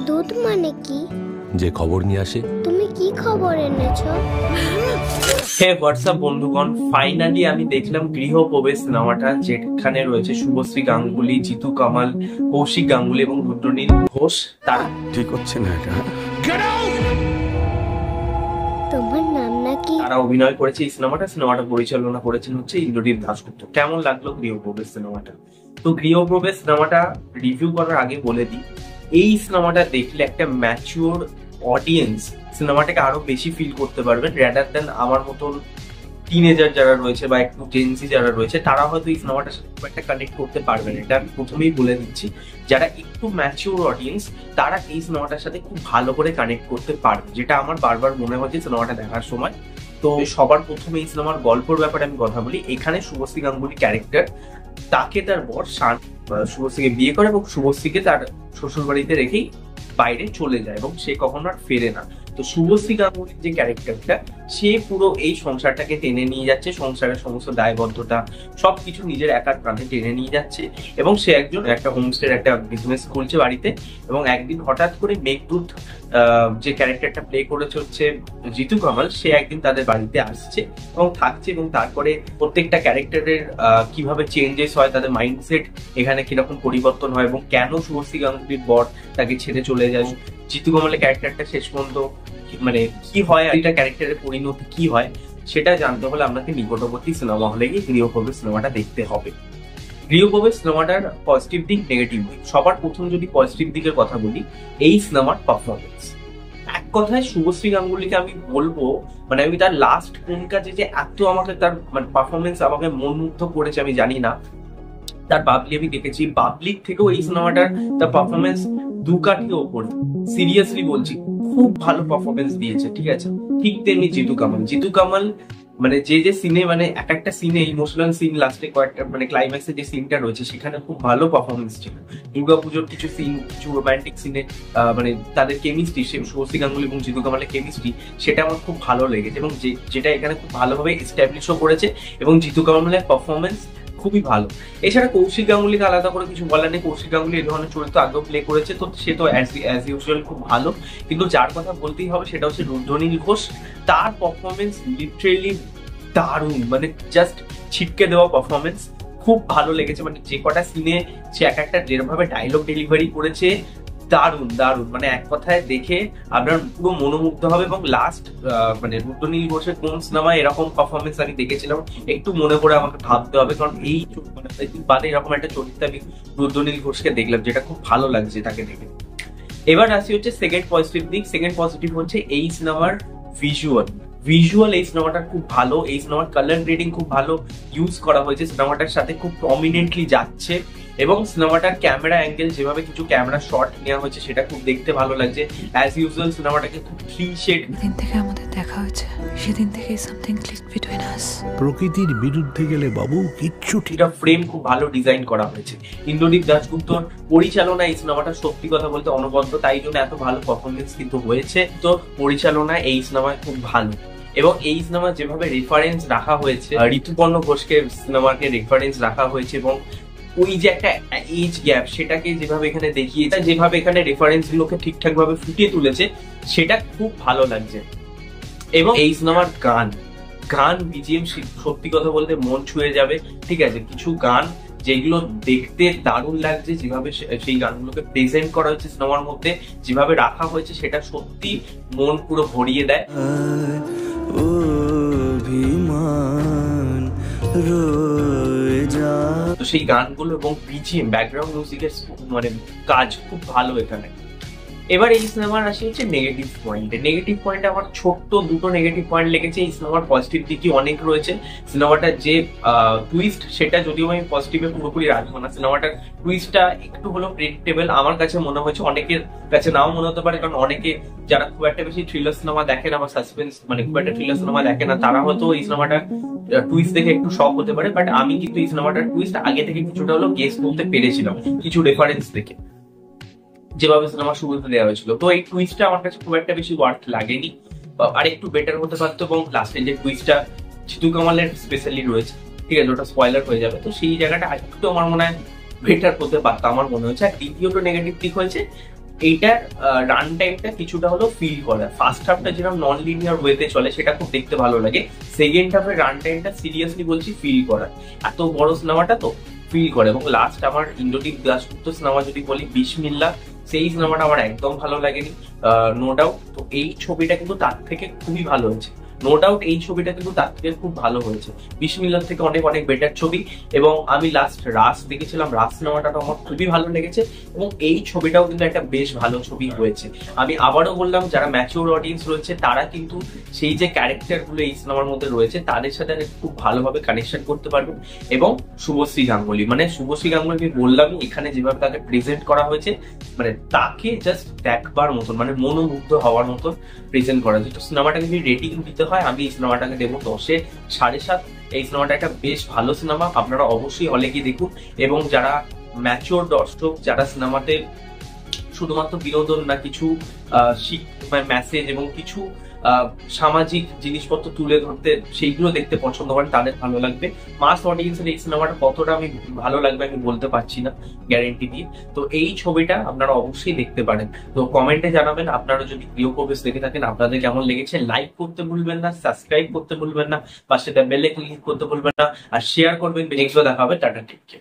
দূত মানে কি? যে খবর নিয়ে আসে। তুমি কি খবর এনেছো? হে হোয়াটসঅ্যাপ বন্ধুগণ, ফাইনালি আমি দেখলাম গৃহপ্রবেশ সিনেমাটা, যেখানে রয়েছে শুভশ্রী গাঙ্গুলি, জিতু কামাল, কৌশিক গাঙ্গুলি এবং রুদ্রনীল ঘোষ। তারা ঠিক হচ্ছে না এটা। তোমার নাম নাকি? তারা অভিনয় করেছে এই সিনেমাটা পরিচালনা করেছেন হচ্ছে ইন্দ্রদীপ দাশগুপ্ত। কেমন লাগলো গৃহপ্রবেশ সিনেমাটা? তো গৃহপ্রবেশ সিনেমাটা রিভিউ করার আগে বলে দিই, এই সিনেমাটা দেখলে একটা ম্যাচিওর অডিয়েন্স সিনেমাটাকে আরো বেশি ফিল করতে পারবেন, রেদার দেন আমার মতন টিনেজার যারা রয়েছে বা একটু জেনসি যারা রয়েছে, তারা হয়তো এই সিনেমাটার সাথে খুব একটা কানেক্ট করতে পারবেন। এটা আমি প্রথমেই বলে দিচ্ছি, যারা একটু ম্যাচিওর অডিয়েন্স তারা এই সিনেমাটার সাথে খুব ভালো করে কানেক্ট করতে পারবে, যেটা আমার বারবার মনে হচ্ছে সিনেমাটা দেখার সময়। তো সবার প্রথমে এই সিনেমার গল্পের ব্যাপারে আমি কথা বলি। এখানে শুভশ্রী গাঙ্গুলি ক্যারেক্টার, তাকে তার বর শান শুভশ্রীকে বিয়ে করে এবং শুভশ্রীকে তার শ্বশুর বাড়িতে রেখেই বাইরে চলে যায় এবং সে কখনো আর ফেরে না। তো শুভশ্রী গাঙ্গুলির যে ক্যারেক্টারটা, সে পুরো এই সংসারটাকে টেনে নিয়ে যাচ্ছে, সংসারের সমস্ত দায়বদ্ধতা সবকিছু নিজের একার কাঁধে টেনে নিয়ে যাচ্ছে এবং সে একটা হোমস্টের একটা বিজনেস খুলছে বাড়িতে। এবং একদিন হঠাৎ করে মেঘদূত যে ক্যারেক্টারটা প্লে করেছে হচ্ছে জিতু কামাল, সে একদিন তাদের বাড়িতে আসছে এবং থাকছে, এবং তারপরে প্রত্যেকটা ক্যারেক্টারের কিভাবে চেঞ্জেস হয়, তাদের মাইন্ডসেট এখানে কিরকম পরিবর্তন হয় এবং কেন শুভশ্রী গাঙ্গুলির বর তাকে ছেড়ে চলে যায়, জিতু কামালের ক্যারেক্টারটা শেষ পর্যন্ত মানে কি হয়, আর এটা ক্যারেক্টারের পরিণতি কি হয়, সেটা জানতে হলে আপনাকে নিকটবর্তী সিনেমা হলে গিয়ে গৃহপ্রবেশ সিনেমাটা দেখতে হবে। গৃহপ্রবেশ সিনেমাটার পজিটিভ দিক, নেগেটিভ দিক। সবার প্রথম যদি পজিটিভ দিকের কথা বলি, এই সিনেমার পারফরমেন্স। এক কথায় শুভশ্রী গাঙ্গুলিকে আমি বলবো, মানে আমি তার লাস্ট কোন কাজে যে এত আমাকে তার মানে পারফরমেন্স আমাকে মনমুগ্ধ করেছে আমি জানি না। তার বাবলি আমি দেখেছি, বাবলির থেকেও এই সিনেমাটার তার পারফরমেন্স দু কাঠির ওপরে, সিরিয়াসলি বলছি, খুব ভালো পারফরমেন্স দিয়েছে। ঠিক আছে, ঠিক তেমনি জিতু কামাল মানে যে সিনে, মানে এক একটা সিনে ইমোশনাল সিন, লাস্টে কয়েকটা মানে ক্লাইম্যাক্সে যে সিনটা রয়েছে সেখানে খুব ভালো পারফরমেন্স ছিল। দুর্গাপুজোর কিছু সিন, কিছু রোমান্টিক সিনে মানে তাদের কেমিস্ট্রি, শুভশ্রী গাঙ্গুলি এবং জিতু কামালের কেমিস্ট্রি, সেটা আমার খুব ভালো লেগেছে এবং যেটা এখানে খুব ভালোভাবে এস্টাবলিশও করেছে এবং জিতু কামালের পারফরমেন্স খুবই ভালো। এছাড়া কৌশিক গাঙ্গুলিকে আলাদা করে কিছু বলার নেই, কৌশিক গাঙ্গুলি এই ধরনের চরিত্র আগেও প্লে করেছে, তো সে তো অ্যাজ ইউজুয়াল খুব ভালো। কিন্তু যার কথা বলতেই হবে সেটা হচ্ছে রুদ্রনীল ঘোষ। তার পারফরমেন্স লিটারেলি দারুণ, মানে জাস্ট ছিটকে দেওয়া পারফরমেন্স, খুব ভালো লেগেছে। মানে যে কটা সিনে সে এক একটা যেভাবে ডায়লগ ডেলিভারি করেছে, দারুণ দারুণ, মানে এক কথায় দেখে আপনার পুরো মনোমুগ্ধ হবে। এবং লাস্ট মানে রুদ্রনীল ঘোষের কোন সিনেমায় এরকম পারফরমেন্স আমি দেখেছিলাম একটু মনে করে আমাকে ভাবতে হবে, কারণ এই মানে বাদে এরকম একটা চরিত্র আমি রুদ্রনীল ঘোষকে দেখলাম, যেটা খুব ভালো লাগছে তাকে দেখে। এবার আসি হচ্ছে সেকেন্ড পজিটিভ দিক। সেকেন্ড পজিটিভ হচ্ছে এই সিনেমার ভিজুয়াল এই সিনেমাটা খুব ভালো। এই সিনেমার কালার গ্রেডিং খুব ভালো ইউজ করা হয়েছে, সিনেমাটার সাথে খুব প্রমিনেন্টলি যাচ্ছে। এবং সিনেমাটার ক্যামেরা অ্যাঙ্গেল, যেভাবে কিছু ক্যামেরা শট নেওয়া হয়েছে, সেটা খুব দেখতে ভালো লাগছে। অ্যাজ ইউজুয়াল সিনেমাটাকে খুব ক্লিন শেড। দিন থেকে আমাদের দেখা হয়েছে, সেদিন থেকে সামথিং ক্লিকড বিটুইন আস। প্রকৃতির বিরুদ্ধে গেলে বাবু কিচ্ছু ঠিক। এটা ফ্রেম খুব ভালো ডিজাইন করা হয়েছে। ইন্দ্রদীপ দাশগুপ্তর পরিচালনা এই সিনেমাটা সত্যি কথা বলতে অনবদ্য, তাই জন্য এত ভালো পারফরমেন্স কিন্তু হয়েছে। তো পরিচালনা এই সিনেমায় খুব ভালো। এবং এই সিনেমা যেভাবে রেফারেন্স রাখা হয়েছে, ঋতুপর্ণ ঘোষকে সিনেমাকে রেফারেন্স রাখা হয়েছে, এবং ওই যে একটা এজ গ্যাপ সেটাকে যেভাবে এখানে দেখিয়েছে, যেভাবে এখানে রেফারেন্স গুলোকে ঠিকঠাক ভাবে ফুটিয়ে তুলেছে, সেটা খুব ভালো লাগছে। এবং এই সিনেমার গান বিজিএম সত্যি কথা বলতে মন ছুঁয়ে যাবে। ঠিক আছে, কিছু গান যেগুলো দেখতে দারুণ লাগছে, যেভাবে সেই গানগুলোকে প্রেজেন্ট করা হয়েছে সিনেমার মধ্যে, যেভাবে রাখা হয়েছে, সেটা সত্যি মন পুরো ভরিয়ে দেয়। তো সেই গানগুলো এবং বিজিএম ব্যাকগ্রাউন্ড মিউজিকের মানে কাজ খুব ভালো এখানে। এবার এই সিনেমার আসি হচ্ছে নেগেটিভ পয়েন্টে আমার ছোট্ট দুটো নেগেটিভ পয়েন্ট লেগেছে। এই সিনেমার পজিটিভ দিকই অনেক রয়েছে। সিনেমাটার যে টুইস্ট, সেটা যদিও আমি পজিটিভে পুরোপুরি রাখবো না। সিনেমাটার টুইস্টটা একটু হলো প্রেডিক্টেবল আমার কাছে মনে হয়েছে, অনেকের কাছে নাও মনে হতে পারে, কারণ অনেকে যারা খুব একটা বেশি থ্রিলার সিনেমা দেখে না বা সাসপেন্স মানে খুব একটা থ্রিলার সিনেমা দেখে না, তারা হয়তো এই সিনেমাটা টুইস্ট দেখে একটু শক হতে পারে। বাট আমি কিন্তু এই সিনেমাটার টুইস্ট আগে থেকে কিছুটা হলো গেস করতে পেরেছিলাম কিছু রেফারেন্স দেখে, যেভাবে সিনেমা শুরুতে দেওয়া হয়েছিল। তো এই টুইস্টটা আমার কাছে খুব একটা বেশি ওয়ার্থ লাগেনি, আর একটু বেটার হতে পারতো। এবং লাস্টে যে টুইস্টটা জিতু কামালের স্পেশালি রয়েছে, ঠিক আছে, ওটা স্পয়লার হয়ে যাবে, তো সেই জায়গাটা একটু আমার মনে হয় বেটার হতে পারতো আমার মনে হচ্ছে। আর দ্বিতীয়টা নেগেটিভ দিক হয়েছে এইটার রান টাইমটা কিছুটা হলেও ফিল করে। ফার্স্ট হাফটা যেরকম নন লিনিয়ার ওয়েতে চলে সেটা খুব দেখতে ভালো লাগে, সেকেন্ড হাফের রান টাইমটা সিরিয়াসলি বলছি ফিল করা। এত বড় সিনেমাটা তো ফিল করে। এবং লাস্ট আমার ইন্দ্রদীপ দাশগুপ্ত সিনেমা যদি বলি বিসমিল্লাহ, সেই সিনেমাটা আমার একদম ভালো লাগেনি, নো ডাউট। তো এই ছবিটা কিন্তু তার থেকে খুবই ভালো হয়েছে, নো ডাউট এই ছবিটা কিন্তু তার থেকে খুব ভালো হয়েছে, বিসমিল্লাহ থেকে অনেক অনেক বেটার ছবি। এবং আমি লাস্ট রাস দেখেছিলাম, রাস সিনেমাটা আমার খুবই ভালো লেগেছে এবং এই ছবিটাও কিন্তু একটা বেশ ভালো ছবি হয়েছে। আমি আবারও বললাম, যারা ম্যাচিওর অডিয়েন্স রয়েছে তারা কিন্তু সেই যে ক্যারেক্টার গুলো এই সিনেমার মধ্যে রয়েছে তাদের সাথে খুব ভালোভাবে কানেকশন করতে পারবেন। এবং শুভশ্রী গাঙ্গুলি, মানে শুভশ্রী গাঙ্গুলি আমি বললামই, এখানে যেভাবে তাকে প্রেজেন্ট করা হয়েছে, মানে তাকে জাস্ট দেখবার মতন, মানে মনোমুগ্ধ হওয়ার মতন প্রেজেন্ট করা হয়েছে। তো সিনেমাটাকে যদি রেটিং দিতে হয়, আমি এই সিনেমাটাকে দেবো 10-এ 7.5। এই সিনেমাটা একটা বেশ ভালো সিনেমা, আপনারা অবশ্যই হলে গিয়ে দেখুন। এবং যারা ম্যাচিওর দর্শক, যারা সিনেমাতে শুধুমাত্র বিনোদন না, কিছু মেসেজ এবং কিছু সামাজিক জিনিসপত্র তুলে ধরতে সেইগুলো দেখতে পছন্দ করেন, তাদের ভালো লাগবে। মাস অডিয়েন্সের এই সিনেমাটা কতটা আমি ভালো লাগবে আমি বলতে পারছি না গ্যারেন্টি দিয়ে। তো এই ছবিটা আপনারা অবশ্যই দেখতে পারেন। তো কমেন্টে জানাবেন আপনারা যদি গৃহপ্রবেশ দেখে থাকেন আপনাদের কেমন লেগেছে। লাইক করতে ভুলবেন না, সাবস্ক্রাইব করতে ভুলবেন না, পাশে বেল আইকন ক্লিক করতে ভুলবেন না, আর শেয়ার করবেন। নেক্সট দেখা হবে, টাটা, টেক কেয়ার।